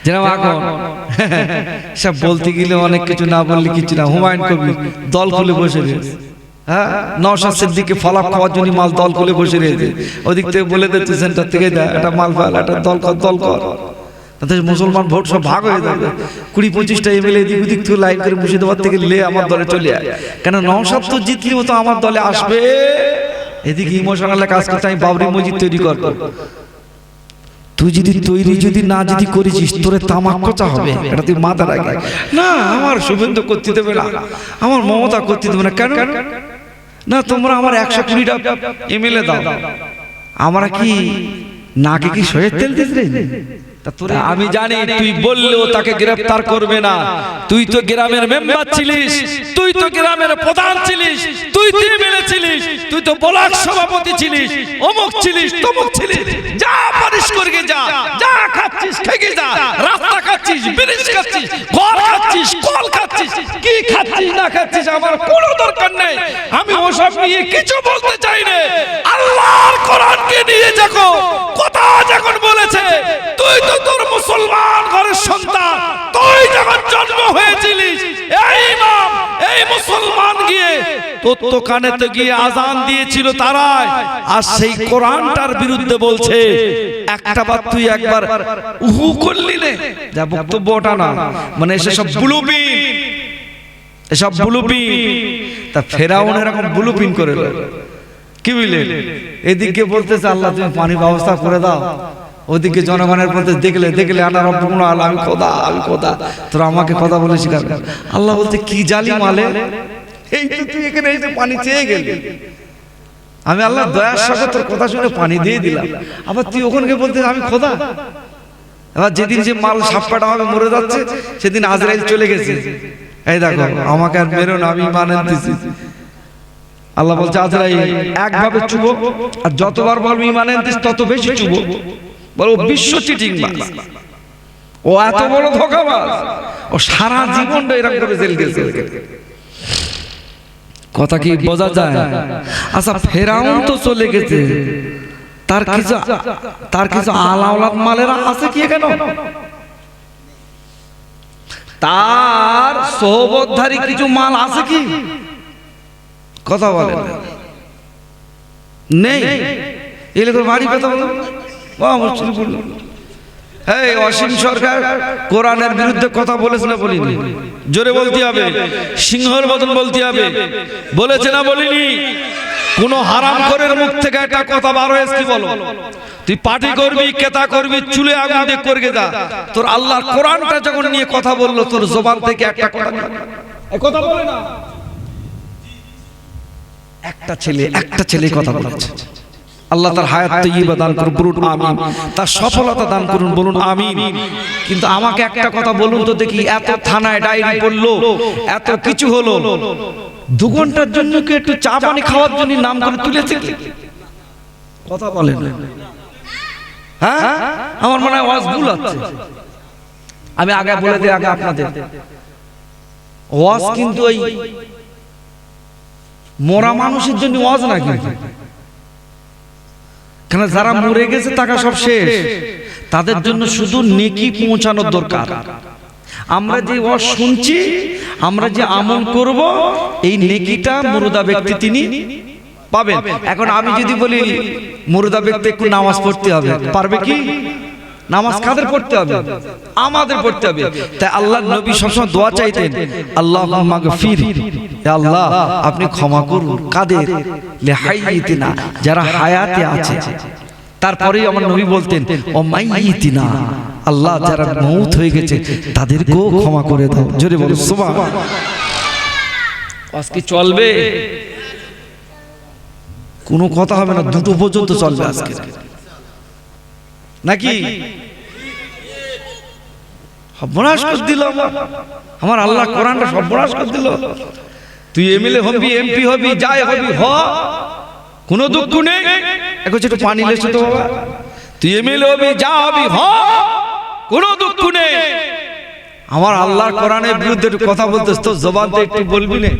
যেরকম এখন সব বলতে গেলে অনেক কিছু, না বললে কিছু না। হুমায়ুন কবির দল খুলে বসে রয়েছে, হ্যাঁ, নওশাদ সিদ্দিকী ফলাপ খাওয়ার জন্য মাল দল খুলে বসে রয়েছে। ওদিক থেকে বলে দিচ্ছে সেন্টার থেকে দেয় একটা মাল ফাল, একটা দল কর, দল কর। তাতে মুসলমান ভোট সব ভাগ হয়ে যাবে। 20-25টা এমএলএ এদিক ওদিক থেকে লাইন করে মুর্শিদাবাদ থেকে লে আমার দলে চলে যায়। কেন নওশাদ তো জিতলেও তো আমার দলে আসবে। এদিকে ইমোশনালে কাজ করতে আমি বাবরি মসজিদ তৈরি করবো। তুই যদি তৈরি যদি না যদি করেছিস তোরে তামাক কোচা হবে, এটা তুই মাথা রাখে। না আমার শুভেন্দু করতে দেবে না, আমার মমতা করতে দেবে না। কেন না? তোমরা আমার 120টা এমএলএ দাও, আমরা কি নাকে কি সয়ের তেল দিস রে? আমি জানি তুই বললেও তাকে গ্রেফতার করবে না। তুই তো গ্রামের মেম্বার ছিলিস, তুই তো গ্রামের প্রধান ছিলিস, তুই তো এমএলএ ছিলিস, তুই তো ব্লক সভাপতি ছিলিস, অমুক ছিলিস, তমুক ছিলিস। যা পারিস করগে যা, যা খাচ্ছিস খেগে যা। রাস্তা খাচ্ছিস, ব্রিজ খাচ্ছিস, ঘর খাচ্ছিস, কল খাচ্ছিস, কি খাচ্ছিস না খাচ্ছিস আমার কোনো দরকার নেই। আমি ওসব নিয়ে কিছু বলতে চাই না। আল্লাহর কোরআনকে নিয়ে যখন কথা যখন বলেছে, তুই তো তোর মুসলমান ঘরের সন্তান, তুই যখন জন্ম হয়েছিলিস এই ইমাম এই মুসলমান গিয়ে তোর তো কানেতে গিয়ে আজান দিয়েছিল তারাই, আর সেই কোরআনটার বিরুদ্ধে বলছে। একটা বার তুই একবার উহু করলি নে, যা বক্তব্য ওটা না, মানে এসব ব্লুপ্রিন্ট, এসব ব্লুপ্রিন্ট। তা ফেরাউন এরকম ব্লুপ্রিন্ট করে কি বুঝলেন? এদিকে বলতেছে আল্লাহ তুমি পানি ব্যবস্থা করে দাও, ওদিকে জনগণের মধ্যে দেখলে দেখলে আনা রব্বুকুম আলা, আমি খোদা, আমি খোদা, তোরা আমাকে কথা বলে শিখাবে। আল্লাহ বলতে কি জালিম আলে, এই তো তুই এখানে এসে পানি চেয়ে গেলি, আমি আল্লাহ দয়ার সাথে তোর কথা শুনে পানি দিয়ে দিলাম, আবার তুই ওখানে বলতে আমি খোদা। এবার যেদিন যে মাল সাপ্পাটা হবে মরে যাচ্ছে, সেদিন আজরাইল চলে গেছে, এই দেখো আমাকে আর মেরো না, আমি ঈমান আনতেছি। আল্লাহ বলছে আজরাইল একভাবে চুবো, আর যতবার বলবি ঈমান আনতিস তত বেশি চুবো। বলো বিশ্ব চিটিং মাছ, ও এত বড় ধোঁকাবাজ, ও সারা জীবনটা এরকম করে জেল গেছে। কথা কি বোঝা যায়? আচ্ছা ফেরাউন তো চলে গেছে, তার কিছু আলাওলাদ মালেরা আছে কি কেন? তার সোহবতধারী কিছু মাল আছে কি? কথা বলেন নেই। এলাকার বাড়ি কথা বলো, এই অসীম সরকার কোরআনের বিরুদ্ধে কথা বলেছে না বলিনি? জোরে বলতে হবে, সিংহর মতন বলতে হবে। বলেছে না বলিনি? কোন হারাম করের মুখ থেকে একটা কথা বার হয়েছে কি বলো? তুই পার্টি করবি, কেতা করবি, চুলে আগুন দিয়ে করবে যা, তোর আল্লাহর কোরআনটা যখন নিয়ে কথা বললো তোর জবান থেকে একটা কথা বলে না। একটা ছেলে কথা বলেছে। আল্লাহ তার হায়াত তাইয়্যিবা দান করুন, বলুন আমিন। তার সফলতা দান করুন, বলুন আমিন। কিন্তু আমাকে একটা কথা বলুন তো দেখি, এত থানায় ডায়েরি পড়লো, এত কিছু হলো, 2 ঘন্টার জন্য কি একটু চা পানি খাওয়ার জন্য নাম করে তুলেছে কি? কথা বলেন। হ্যাঁ আমার মনে হয় ওয়াজ ভুল আছে। আমি আগে বলে দিই, আগে আপনাদের ওয়াজ কিন্তু ওই মরা মানুষের জন্য ওয়াজ না, কিন্তু কেন যারা মরে গেছে টাকা সব শেষ, তাদের জন্য শুধু নেকি পৌঁছানোর দরকার। আমরা যে ওয়াজ শুনছি, আমরা যে আমল করব, এই নেকিটা মুর্দা ব্যক্তি তিনি পাবেন। এখন আমি যদি বলি মুর্দা ব্যক্তি একটু নামাজ পড়তে হবে, পারবে কি? নামাজ কাদের পড়তে হবে? আমাদের পড়তে হবে। তাই আল্লাহর নবী সবসময় দোয়া চাইতেন, আল্লাহুম্মা মাগফির, হে আল্লাহ আপনি ক্ষমা করুন, কাদের? লিহাইয়িতিনা, যারা হায়াতে আছে। তারপরেই আমার নবী বলতেন ও মাইয়িতিনা, আল্লাহ যারা মউত হয়ে গেছে তাদেরকেও ক্ষমা করে দাও। জোরে বলো সুবহানাল্লাহ। আজকে চলবে, কোনো কথা হবে না, 2টো পর্যন্ত চলবে আজকে নাকি? সর্বনাশ করে দিল আমার আল্লাহ, কোরআনটা সর্বনাশ করে দিল। তুই এমএলএ হবি, এমপি হবি, যাই হবি হ, কোনো দুঃখ নেই। একটু পানি লেছো তো বাবা, তুই এমএলএ হবি, যা হবি হ, কোনো দুঃখ নেই। আমার আল্লাহর কোরআনের বিরুদ্ধে একটু কথা বলতেছ তো জবান দিয়ে একটু বলবি না,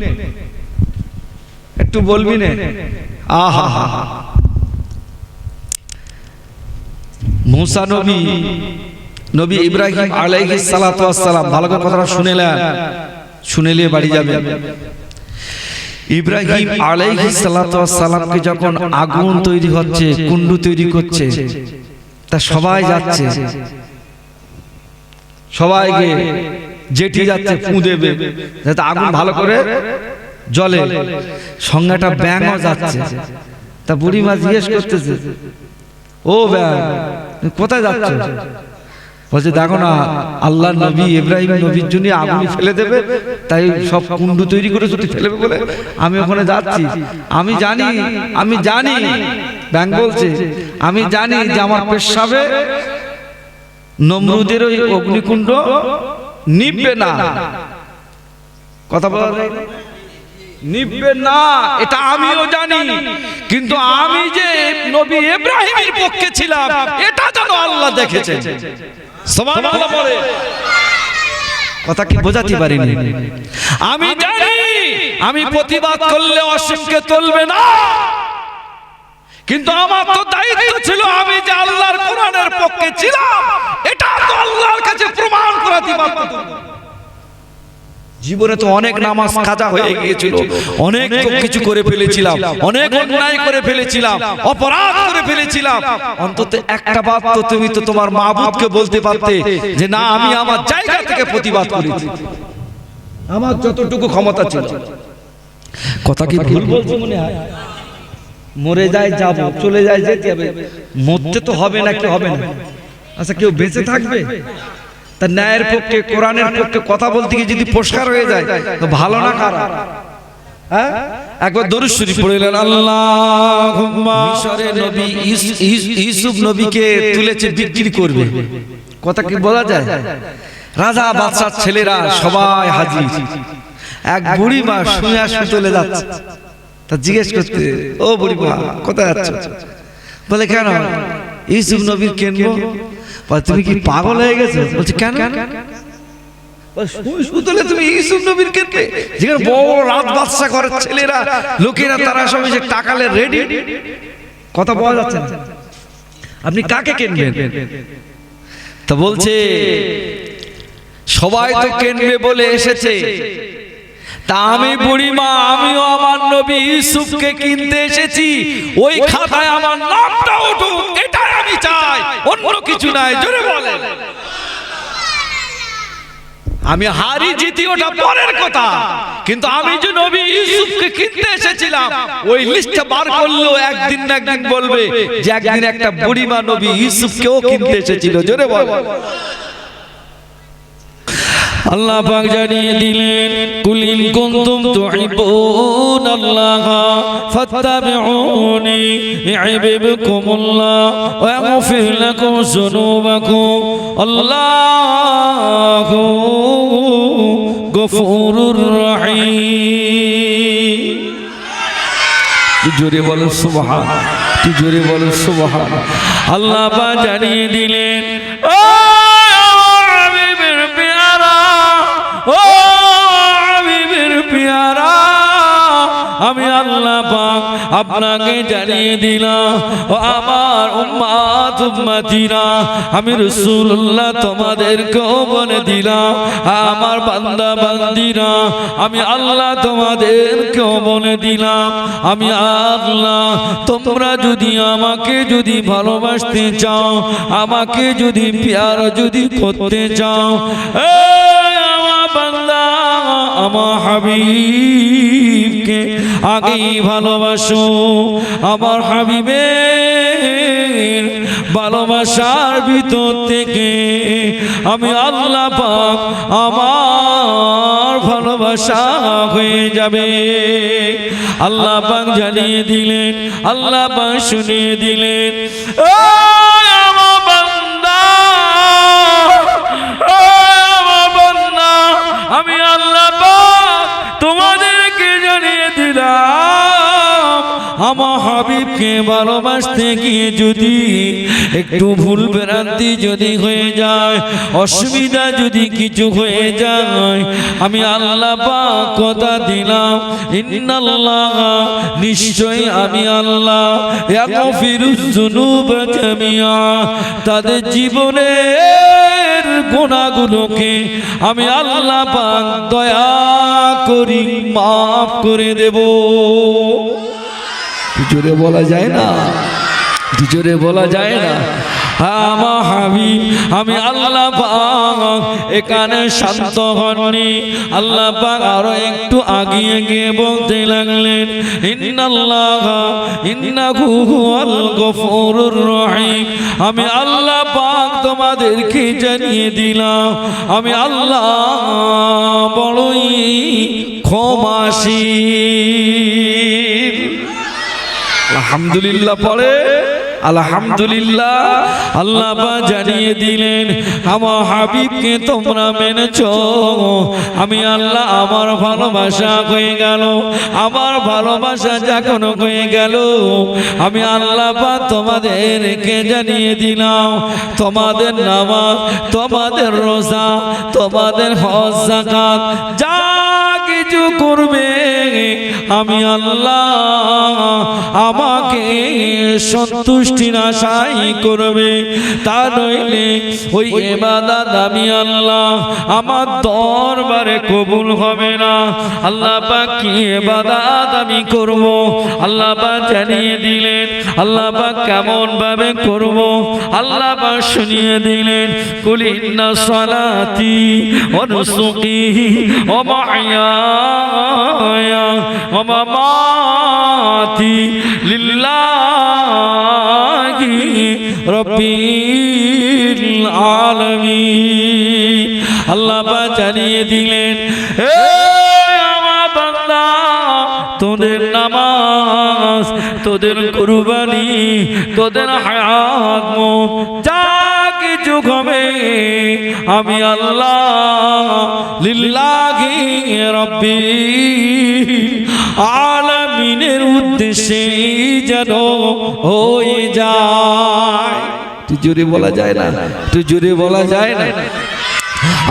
একটু বলবি না। আহা, মুসা নবী নবী ইব্রাহিম আলাইহিস সালাতু ওয়াস সালাম, ভালো করে কথাটা শুনেলেন, শুনেলে বাড়ি যাবেন। ইব্রাহিম আলাইহিস সালাতু ওয়াস সালামকে যখন আগুন তৈরি হচ্ছে, কুণ্ডু তৈরি করছে, তা সবাই যাচ্ছে, সবাইকে জেঠি যাচ্ছে ফু দেবে যাতে আগুন ভালো করে জ্বলে, সঙ্গে একটা ব্যাঙও যাচ্ছে। তা বুড়িমা জিজ্ঞেস করতেছে, ও ব্যাঙ কোথায় যাচ্ছে? বলছে দেখো না, আল্লাহ নবী ইব্রাহিম নবীর জন্য আগুন ফেলে দেবে, তাই সব কুণ্ডু তৈরি করে যদি ফেলবে বলে আমি ওখানে যাচ্ছি। আমি জানি ব্যাঙ বলছে, আমি জানি যে আমার পেশাবে নমরুদের ওই অগ্নিকুণ্ড নিববে না। কথা বলা যায় না? নিববে না, এটা আমিও জানি, কিন্তু আমি যে নবী ইব্রাহিমের পক্ষে ছিলাম এটা যেন আল্লাহ দেখেছেন। সুবহানাল্লাহ বলে। কথা কি বোঝাতে পারিনি? আমি জানি আমি প্রতিবাদ করলে অসীমকে চলবে না, কিন্তু আমার তো দায়িত্ব ছিল আমি যে আল্লাহর কোরআনের পক্ষে ছিলাম এটা তো আল্লাহর কাছে প্রমাণ করাতে পারতাম। জীবনে তো অনেক নামাজ কাজা হয়ে গিয়েছিল, অনেক কিছু করে ফেলেছিলাম, অনেক অন্যায় করে ফেলেছিলাম, অপরাধ করে ফেলেছিলাম, অন্তত একটা বার তো তুমি তো তোমার মাবুদকে বলতে পারতে যে না আমি আমার জায়গা থেকে প্রতিবাদ করেছি, আমার যতটুকু ক্ষমতা ছিল। কথা কি ভুল বলছি মনে হয়? মরে যায় যাব, চলে যায় যেতে হবে, মরতে তো হবে না, কি হবে না? আচ্ছা কেউ বেঁচে থাকবে? তা ন্যায়ের পক্ষে কোরআনের পক্ষে কথা বলতে গিয়ে যদি পুরস্কার হয়ে যায় তো ভালো না খারাপ? হ্যাঁ, একবার দরুদ শরীফ পড়লেন, আল্লাহুম্মা। মিশরের নবী ইউসুফ নবীকে তুলেছে বিক্রি করবে। কথা কি বলা যায়? রাজা বাদশার ছেলেরা সবাই হাজির, এক বুড়ি মা শুনে চলে যাচ্ছে। তা জিজ্ঞেস করতে, ও বুড়ি মা কোথায় যাচ্ছ? বলে কেন ইউসুফ নবীর কিনবো। তুমি কি পাগল হয়ে গেছো? বলছে কেন? তুমি ইউসুফ নবীর কিনবে, যেখানে বড় রাত বাদশা ঘরের ছেলেরা লোকেরা তারা সব এসে টাকালে রেডি। কথা বলা যাচ্ছে না, আপনি কাকে কিনবেন? তা বলছে সবাই তো কিনবে বলে এসেছে, তা আমি বুড়িমা আমিও আমার নবী ইউসুফকে কিনতে এসেছি, ওই খাতায় আমার নামটা উঠুক এটাই আমি চাই, অন্য কিছু নাই। জোরে বলেন। আমি হারি জিতি ওটা পরের কথা, কিন্তু আমি যে নবী ইউসুফকে কিনতে এসেছিলাম ওই লিস্টটা বার করলো, একদিন না একদিন বলবে যে একদিন একটা বুড়িমা নবী ইউসুফকেও কিনতে এসেছিল। জোরে বলেন। আল্লাহ পাক জানিয়ে দিলেন, কুল ইন কুনতুম তুহিব্বুনাল্লাহ ফাত্তাবিউনি ইউহিব্বুকুমুল্লাহ ওয়া ইয়াগফির লাকুম যুনুবাকুম আল্লাহু গফুরুর রহিম। জোরে বলো সুবহান, জোরে বলো সুবহান। আল্লাহ পাক জানিয়ে দিলেন, ও আমি আল্লাহ পাক আপনাকে জানিয়ে দিলাম, ও আমার উম্মত উম্মতিরা, আমি রাসূলুল্লাহ তোমাদেরকেও বলে দিলাম, আমার বান্দা বান্দিরা, আমি আল্লাহ তোমাদেরকেও বলে দিলাম, আমি আল্লাহ তোমরা যদি আমাকে যদি ভালোবাসতে চাও, আমাকে যদি প্যার যদি করতে চাও, আমার বান্দা আমার হাবিবকে আগেই ভালোবাসো। আমার হাবিবের ভালোবাসার ভিতর থেকে আমি আল্লাহ পাক আমার ভালোবাসা হয়ে যাবে। আল্লাহ পাক জানিয়ে দিলেন, আল্লাহ পাক শুনিয়ে দিলেন, ও আমার বান্দা, ও আমার বান্দা, আমি আল্লাহ পাক তোমাদেরকে জানিয়ে দিলাম, আমার হাবিবকে ভালোবাসতে গিয়ে যদি একটু ভুল ভ্রান্তি যদি হয়ে যায়, অসুবিধা যদি কিছু হয়ে যায়, আমি আল্লাহ পাক কথা দিলাম, ইন্নাল্লাহ নিশ্চয়ই আমি আল্লাহ ইয়াগফিরুজ যুনুবা জামিআ, তাদের জীবনে গুনাহগুলোকে আমি আল্লাহ পাক দয়া করি মাফ করে দেব। জোরে বলা যায় না, জোরে বলা যায় না। আমার হাবিব আমি আল্লাহ পাক এখানে শান্ত হননি, আল্লাহ পাক আরো একটু আগিয়ে গিয়ে বলতে লাগলেন, ইন্নাল্লাহা ইন্নাহু হুয়াল গফুরুর রহিম। আমি আল্লাহ পাক তোমাদেরকে জানিয়ে দিলাম আমি আল্লাহ বড়ই ক্ষমাশীল। আলহামদুলিল্লাহ পড়ে আলহামদুলিল্লাহ। আল্লাহ পাক জানিয়ে দিলেন আমার হাবিবকে তোমরা মেনেছো, আমি আল্লাহ আমার ভালোবাসা হয়ে গেল, আমার ভালোবাসা যখন হয়ে গেল আমি আল্লাহ পাক তোমাদেরকে জানিয়ে দিলাম তোমাদের নামাজ, তোমাদের রোজা, তোমাদের হজ যাকাত যা কিছু করবে আমি আল্লাহ আমাকে সন্তুষ্টির আশাই করবে, তা নইলে ওই ইবাদত আমি আল্লাহ আমার দরবারে কবুল হবে না। আল্লাহ পাক কি ইবাদত আমি করব আল্লাহ পাক জানিয়ে দিলেন, আল্লাহ পাক কেমন ভাবে করব আল্লাহ পাক শুনিয়ে দিলেন, কুল ইন্না সালাতি ওয়া নুসুকি ওয়া মাহইয়ায়া ওয়া মামাতি লিল্লাহি রাব্বিল আলামিন। আল্লাহ পাক জানিয়ে দিলেন, হে আমার বান্দা তোদের নামাজ, তোদের কুরবানি, তোদের হায়াত মত যা কিছু হবে আমি আল্লাহ লিল্লাহি রাব্বিল আলামিনের উদ্দেশ্যে যেন হয়ে যায়। একটু জোরে বলা যায় না, একটু জোরে বলা যায় না।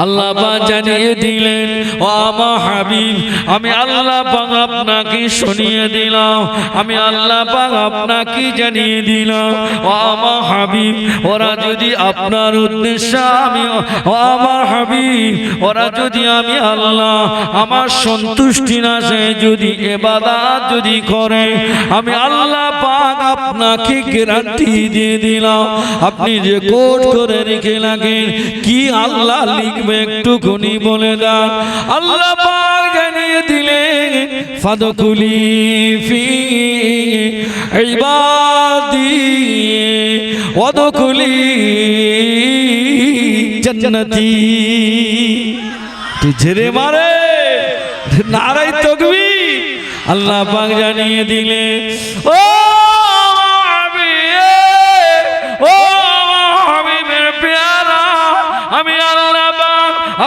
আল্লাহ পাক জানিয়ে দিলেন ও আমার হাবিব আমি আল্লাহ পাক আপনাকে শুনিয়ে দিলাম, আমি আল্লাহ পাক আপনাকে জানিয়ে দিলাম ও আমার হাবিব ওরা যদি আপনার উদ্দেশ্যে আমি ও আমার হাবিব ওরা যদি আমি আল্লাহ আমার সন্তুষ্টি না সে যদি ইবাদত যদি করে আমি আল্লাহ পাক আপনাকে গ্যারান্টি দিয়ে দিলাম আপনি রেকর্ড করে রেখে লাগেন কি আল্লাহ লিখবে একটু গুনি বলে দাও। আল্লাহ পাক জানিয়ে দিলেন ফাদকুলি ফি ইবাদি ওয়াদকুলি জান্নাতি। ঝেড়ে মারে নারাই তাকবীর। আল্লাহ পাক জানিয়ে দিলেন ও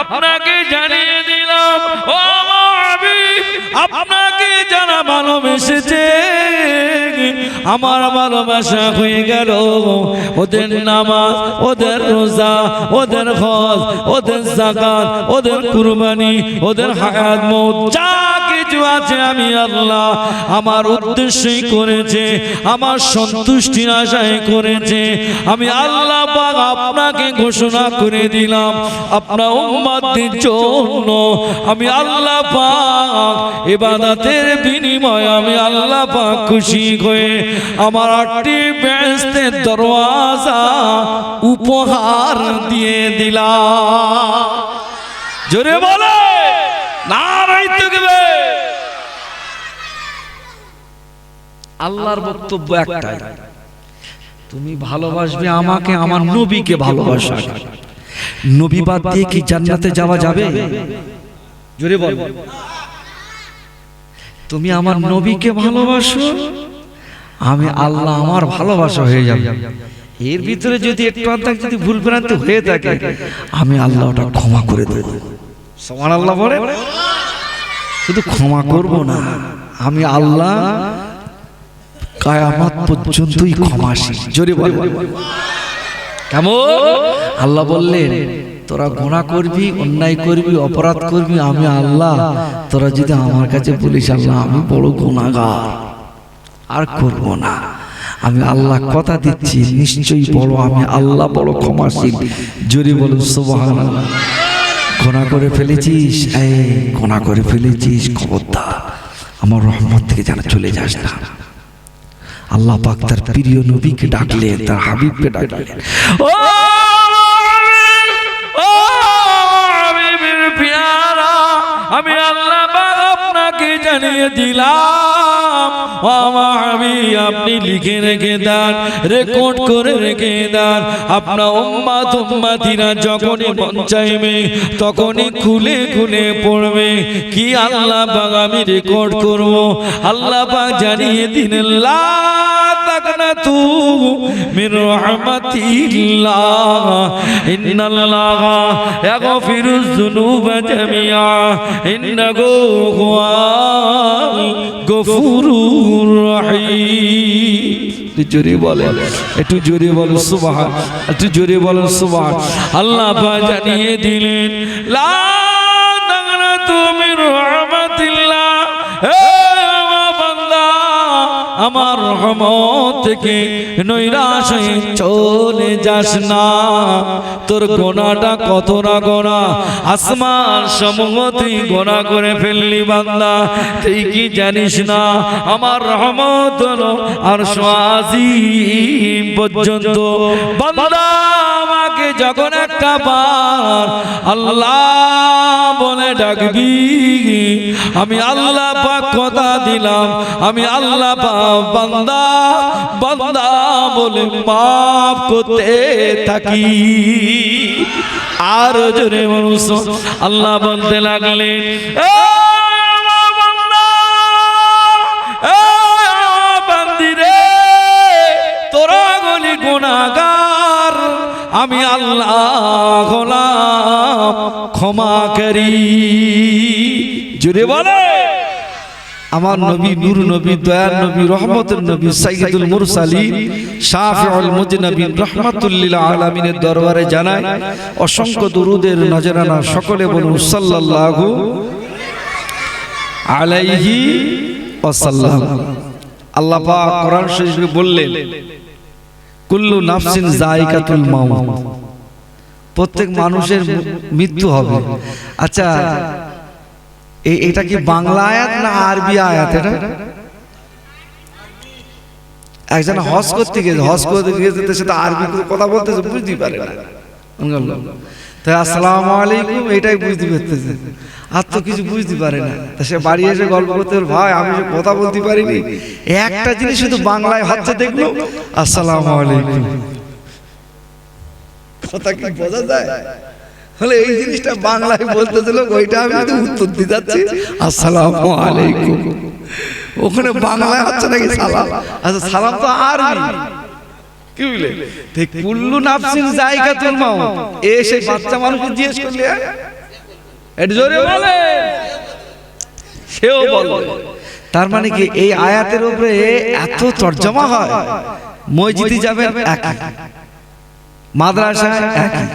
আপনাকে জানিয়ে দিলাম ও হাবিব আপনাকে যারা ভালোবেসেছে আমার ভালোবাসা হয়ে গেল ওদের নামাজ, ওদের রোজা, ওদের হজ, ওদের যাকাত, ওদের কুরবানি, ওদের হায়াত মওত যা কিছু আছে আমি আল্লাহ আমার উদ্দেশ্যেই করেছে, আমার সন্তুষ্টির আশায় করেছে। আমি আল্লাহ পাক আপনাকে ঘোষণা করে দিলাম আপনার উম্মতদের জন্য আমি আল্লাহ পাক ইবাদতের বিনিময়ে আমি আল্লাহ পাক খুশি হয়ে আমার 8টি বেহেশতের দরওয়াজা উপহার দিয়ে দিলাম। জোরে বলে নারায়ে তাকবীর। আল্লাহর বক্তব্য একটাই, তুমি ভালোবাসবে আমাকে, আমার নবীকে ভালোবাসো। নবী বাদ দিয়ে কি জান্নাতে যাওয়া যাবে? জোরে বল। তুমি আমার নবীকে ভালোবাসো, আমি আল্লাহ আমার ভালোবাসা হয়ে যাবে। এর ভিতরে যদি একটু আধটু যদি ভুল ভ্রান্তি হয়ে থাকে আমি আল্লাহ ওটা ক্ষমা করে দেব। সুবহানাল্লাহ বলে। শুধু ক্ষমা করব না, আমি আল্লাহ কিয়ামত পর্যন্তই ক্ষমাশীল। জোরে বল কেমন? আল্লাহ বললেন তোরা গুনাহ করবি, অন্যায় করবি, অপরাধ করবি, আমি আল্লাহ তোরা যদি আমার কাছে বলিস আল্লাহ আমি বড় গুনাহগার আর করব না, আমি আল্লাহ কথা দিচ্ছি নিশ্চয়ই বড়, আমি আল্লাহ বড় ক্ষমাশীল। জোরে বলুন সুবহানাল্লাহ। গোনা করে ফেলেছিস, এই গোনা করে ফেলেছিস, খবরদার আমার রহমত থেকে যেন চলে যাস না। আল্লাহ পাক তার প্রিয় নবীকে ডাকলেন, তার হাবিবকে ডাকলেন, ও হাবিবের পেয়ারা, আমি আল্লাহ পাক আপনাকে জানিয়ে দিলাম, আমার হাবিব আপনি লিখে রেখে দেন, রেকর্ড করে রেখে দেন। আপনার উম্মত উম্মতিরা যখনই মন চাইবে তখনই খুলে খুলে পড়বে। কি আল্লাহ পাক আমি রেকর্ড করব। আল্লাহ পাক জানিয়ে দিলেন, লা তাকনাতু মির রাহমাতিল্লাহ, ইন্নাল্লাহা ইয়াগফিরুয যুনুবা জামিআ, ইন্নাহু হুয়াল গফুরুর রহিম। জোরে বলেন, একটু জোরে বলো সুবহান, একটু জোরে বলো সুবহান। আল্লাহ পাক জানিয়ে দিলেন, লা তাকনাতু মির রাহমাতিল্লাহ, আমার রহমত থেকে নৈরাশ হয়ে চলে যাস না। তোর গোনাটা কত না গোনা, আসমান সমূহ তুই গোনা করে ফেললি বান্দা, তুই কি জানিস না আমার রহমত হলো আরশ আজিম পর্যন্ত। বান্দা আমাকে যখন একটা বার আল্লাহ বলে ডাকবি, আমি আল্লাহ পাক কথা দিলাম, আমি আল্লাহ পাক বান্দা বান্দা বলে মাফ করতে থাকি। আর জোরে মানুষ আল্লাহ বলতে লাগলেন, বান্দিরে তোরা গলি গুনাহগার, আমি আল্লাহ গোলাম ক্ষমা করি। জোরে বলে আমার নবী, নূর নবী, দয়ার নবী, রহমতের নবী, সাইয়্যিদুল মুরসালিন, শাফিউল মুজনাবিন, রাহমাতুল লিল আলামিনের দরবারে জানাই অসংখ্য দুরুদের নজরানা। সকলে বলুন সাল্লাল্লাহু আলাইহি ওয়াসাল্লাম। আল্লাহ পাক কোরআন শরীফে বললেন, কুল্লু নাফসিন যায়িকাতুল মাউত, প্রত্যেক মানুষের মৃত্যু হবে। আচ্ছা, এটা কি বাংলা আয়াত না আরবি আয়াত? এটা একজন হজ করতে গেছে, সে তো আরবি কথা বলতেছে, বুঝতেই পারে না। তাই আসসালামু আলাইকুম এটাই বুঝতে পারতেছে, আর তো কিছু বুঝতে পারে না। তা সে বাড়ি এসে গল্প করতে, ভাই আমি যে কথা বলতে পারিনি, একটা জিনিস শুধু বাংলায় হচ্ছে, দেখলো আসসালামু আলাইকুম। কথা কি বোঝা যায়? হলে এই জিনিসটা বাংলায় বলতেছিল, ওইটা আমি তো উত্তর দিতে যাচ্ছি আসসালামু আলাইকুম। ওখানে বাংলায় হচ্ছে নাকি সালাম? আচ্ছা সালাম তো আরবি, কি বুঝলে? কুল্লু নাফসিন যায়িকাতুল মাউত, এসে বাচ্চা মানুষকে জিজ্ঞেস করলে এটা জোরে বলে, সেও বলে। তার মানে কি এই আয়াতের উপরে এত তরজমা হয়? মসজিদে যাবেন একই, মাদ্রাসায় একই,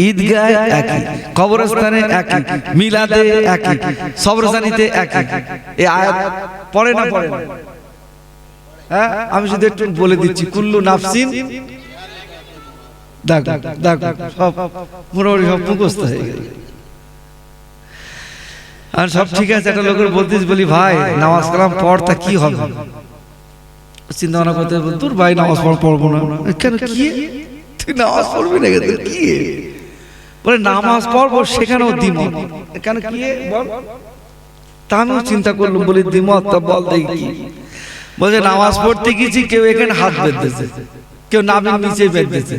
ঈদগাহে একই, কবরস্থানে একই, মিলাদে একই, সবরজানিতে একই। এই আয়াত পড়ে না পড়ে না? হ্যাঁ, আমি শুধু একটু বলে দিচ্ছি, কুল্লু নাফসিন, দেখো দেখো সব মোটামুটি সব মুখস্থ হয়ে গেল। আর সব ঠিক আছে, একটা লোকের বলতিস বলি, ভাই নামাজ কালাম পড়, তা কি হবে? চিন্তা ভাবনা করতে, তোর ভাই নামাজ পড়বো না কেন? কি তুই নামাজ পড়বি না কি? বলে নামাজ পড়বো, সেখানেও দ্বিমত। কেন কি বল? তা আমিও চিন্তা করলাম, বলি দ্বিমত, তা বল দেখি। বলছে নামাজ পড়তে গেছি, কেউ এখানে হাত বেঁধেছে, কেউ নাভির নিচে বেঁধেছে।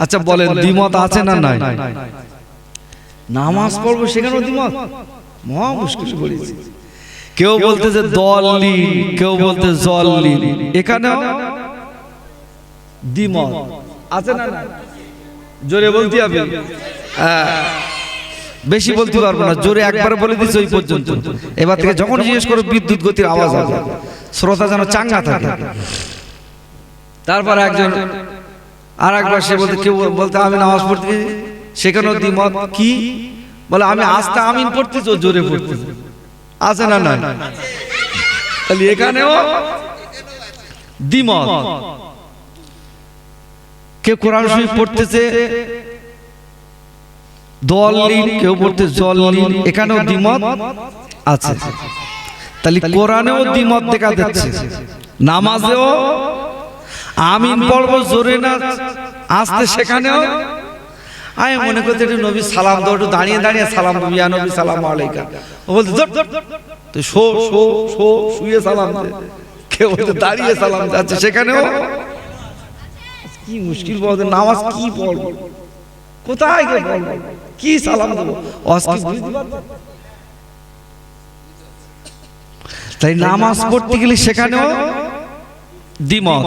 আচ্ছা বলেন দ্বিমত আছে না নাই? নামাজ পড়বো সেখানেও দ্বিমত, মহা মুশকিল পড়েছি। কেউ বলতেছে দলিল, কেউ বলতে জলিল, এখানেও দ্বিমত আছে না? জোরে বলতে হবে, বেশি বলতে পারবো না, জোরে একবার বলে দিচ্ছি ওই পর্যন্ত। এবার থেকে যখন জিজ্ঞেস করো বিদ্যুৎ গতির আওয়াজ হবে, শ্রোতা যেন চাঙ্গা থাকে। তারপর একজন আর একবার সে বলতে, কেউ বলতে আমি নামাজ পড়তে, সেখানেও দ্বিমত। কি বলে? আমি আস্তে আমিন পড়তেছি, ও জোরে পড়তেছি, আছে না নাই? তাহলে এখানেও দ্বিমত। কেউ কোরআন শরীফ পড়তেছে দল লীন, কেউ পড়তে জল লীন, এখানেও দ্বিমত আছে। তাহলে কোরআনেও দ্বিমত দেখা যাচ্ছে, নামাজেও আমিন পড়বো জোরে না আসতে, সেখানেও আমি মনে করতে একটু নবী সালাম দাও, একটু দাঁড়িয়ে দাঁড়িয়ে সালাম দেবো, ইয়া নবী সালাম আলাইকা, ও বলতে তো শুয়ে সালাম দে, কেউ বলতে দাঁড়িয়ে সালাম যাচ্ছে, সেখানেও কি মুশকিল বলতে, নামাজ কি পড়বো, কোথায় গিয়ে পড়বো, কি সালাম দেবো, তাই নামাজ পড়তে গেলে সেখানেও দ্বিমত,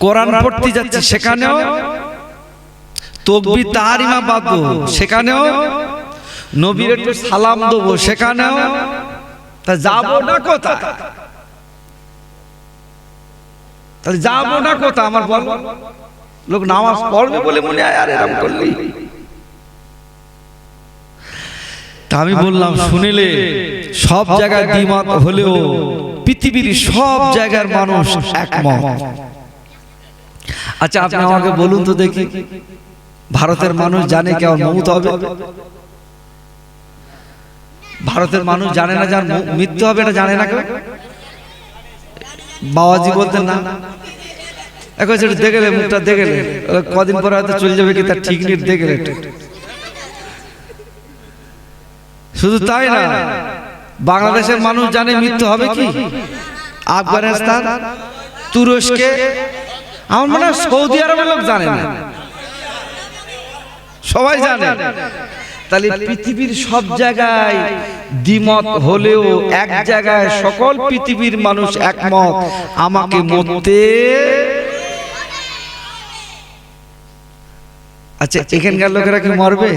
কোরআন পড়তে যাচ্ছে সেখানেও, তাকবীর তাহরিমা বাঁধবো সেখানেও, নবীর একটু সালাম দেবো সেখানেও, তা যাবো না কোথায়, তাহলে যাবো না কোথায় আমার বল, লোক নামাজ পড়বে বলে মনে হয় আর এরকম করলি। তা আমি বললাম শুনিলে সব জায়গায় দ্বিমত হলেও পৃথিবীর সব জায়গার মানুষ একমত। আচ্ছা আপনি আমাকে বলুন তো দেখি, ভারতের মানুষ জানে কেমন মৌত হবে? ভারতের মানুষ জানে না যার মৃত্যু হবে, এটা জানে না কেউ? বাবাজি বলতেন না, এখন সেটা দেখলে মুখটা দেখলে কদিন পরে হয়তো চলে যাবে কি তার ঠিক নেই, দেখলে শুধু তাই না, বাংলাদেশের মানুষ জানে মৃত্যু হবে কি, আফগানিস্তান, তুরস্কে, আমার মনে হয় সৌদি আরবের লোক জানে না, সবাই জানে। তাহলে পৃথিবীর সব জায়গায় দ্বিমত হলেও এক জায়গায় সকল পৃথিবীর মানুষ একমত, আমাকে মরতে। আচ্ছা এখানকার লোকেরা কি মরবে?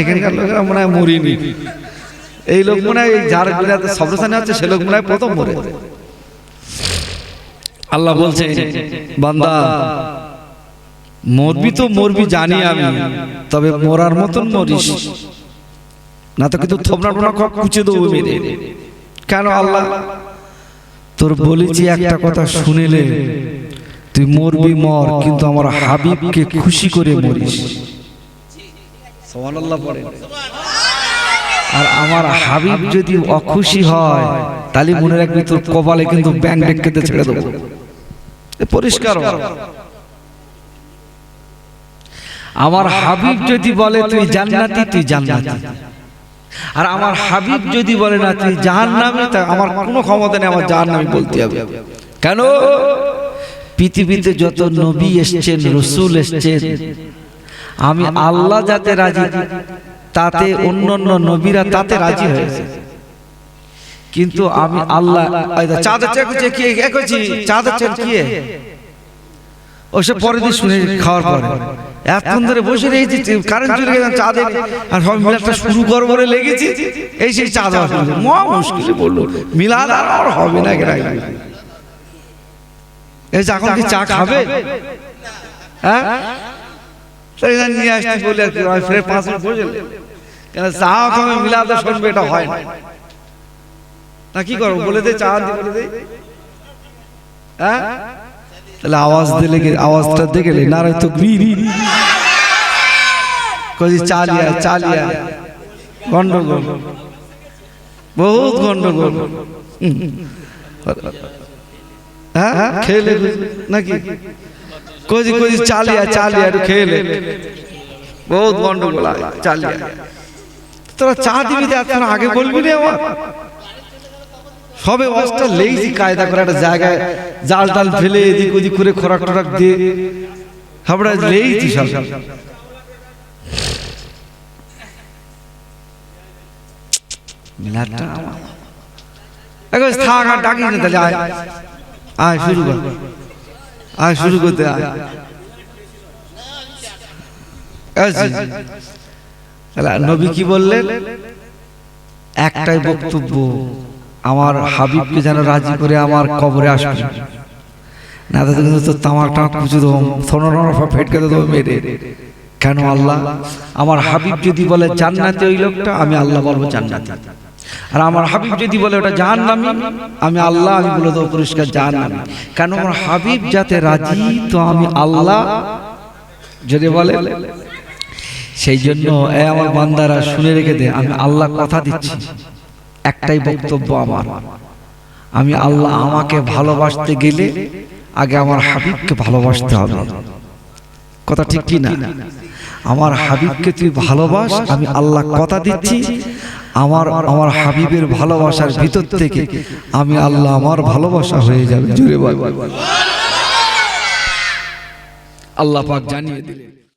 এখানকার লোকেরা মনে হয় মরিনি, এই লোক মনে হয় যার সবরসানে হচ্ছে সে লোক মনে হয় প্রথম মরে। আল্লাহ বলছে বান্দা মরবি তো মরবি জানি আমি, তবে মরার মতন মরিস না তো কিন্তু থোবনা টোনা কুচে দেবো মেরে। কেন আল্লাহ তোর বলেছি একটা কথা শুনিলে তুই মরবি মর, কিন্তু আমার হাবিবকে খুশি করে মরিস। সুবহানাল্লাহ পড়ে। আর আমার হাবিব যদি অখুশি হয় তাহলে মনে রাখবি তোর কপালে কিন্তু ব্যাং ডেকেতে ছেড়ে দেবো, পরিষ্কার। আমার হাবিব যদি বলে তুই জান্নাতি, তুই জান্নাতি। আর আমার হাবিব যদি বলে না তুই জাহান্নামী, তা আমার কোনো ক্ষমতা নেই আমার জাহান্নামী বলতে হবে। কেন? পৃথিবীতে যত নবী এসেছেন, রাসূল এসেছেন, আমি আল্লাহ যাতে রাজি তাতে অন্যান্য নবীরা তাতে রাজি হয়েছে, কিন্তু আমি আল্লাহ চাঁদের চাঁদের কি ওসব পরে দিয়ে শুনে খাওয়ার পরে এতক্ষণ ধরে বসে রয়েছি, কারেন্ট চলে গেছে চাঁদে, আর সব মিলাদটা শুরু করবো বলে লেগেছি, এই সেই চাঁদ মহা মুশকিলে বললো মিলাদ আর হবে না। এই যে এখন কি চা খাবে? হ্যাঁ নিয়ে আসছি বলে আর কি 5 মিনিট বসে, কেন চা খাবে মিলাদ শুনবে, এটা হয় না। কি করবো বলে দে, চা বলে দে। হ্যাঁ তাহলে আওয়াজ দিলে, আওয়াজটা দেখে নারায় তো চালিয়া গন্ডগোল, বহুত গন্ডগোল। হ্যাঁ খেলে নাকি কজি চালিয়া একটু খেলে বহুত গন্ডগোল চালিয়া। তোরা চা দিবি এখন আগে বলবি না আমার সবে অবস্থা লেগেছি কায়দা করে একটা জায়গায় জাল টাল ফেলে এদিক ওদিক করে খোরাক টোরাক দিয়ে আমরা লেগেছি সব। মিলাদটা এখন থাক আর ডাকিস না, তাহলে আয় শুরু কর, আয় শুরু করতে আয়। নবী কি বললেন? একটাই বক্তব্য, আমার হাবিবকে যেন রাজি করে আমার কবরে আসবে না, তাতে কিন্তু তোর তামাক টামাক কুচে দেবো, ফেটকে দেবো মেরে। কেন আল্লাহ? আমার হাবিব যদি বলে জান্নাতি ওই লোকটা, আমি আল্লাহ বলবো জান্নাতি। আর আমার হাবিব যদি বলে ওটা জাহান্নামী, আমি আল্লাহ আমি বলে দেবো পরিষ্কার জাহান্নামী। কেন আমার হাবিব যাতে রাজি, তো আমি আল্লাহ যদি বলে। সেই জন্য এ আমার বান্দারা শুনে রেখে দে, আমি আল্লাহ কথা দিচ্ছি, একটাই বক্তব্য আমার, আমি আল্লাহ আমাকে ভালোবাসতে গেলে আগে আমার হাবিবকে ভালোবাসতে হবে। কথা ঠিক কি না? আমার হাবিবকে তুই ভালোবাস, আমি আল্লাহ কথা দিচ্ছি, আমার হাবিবের ভালোবাসার ভিতর থেকে আমি আল্লাহ আমার ভালোবাসা হয়ে যাবে। জোরে বল। আল্লাহ পাক জানিয়ে দিলেন।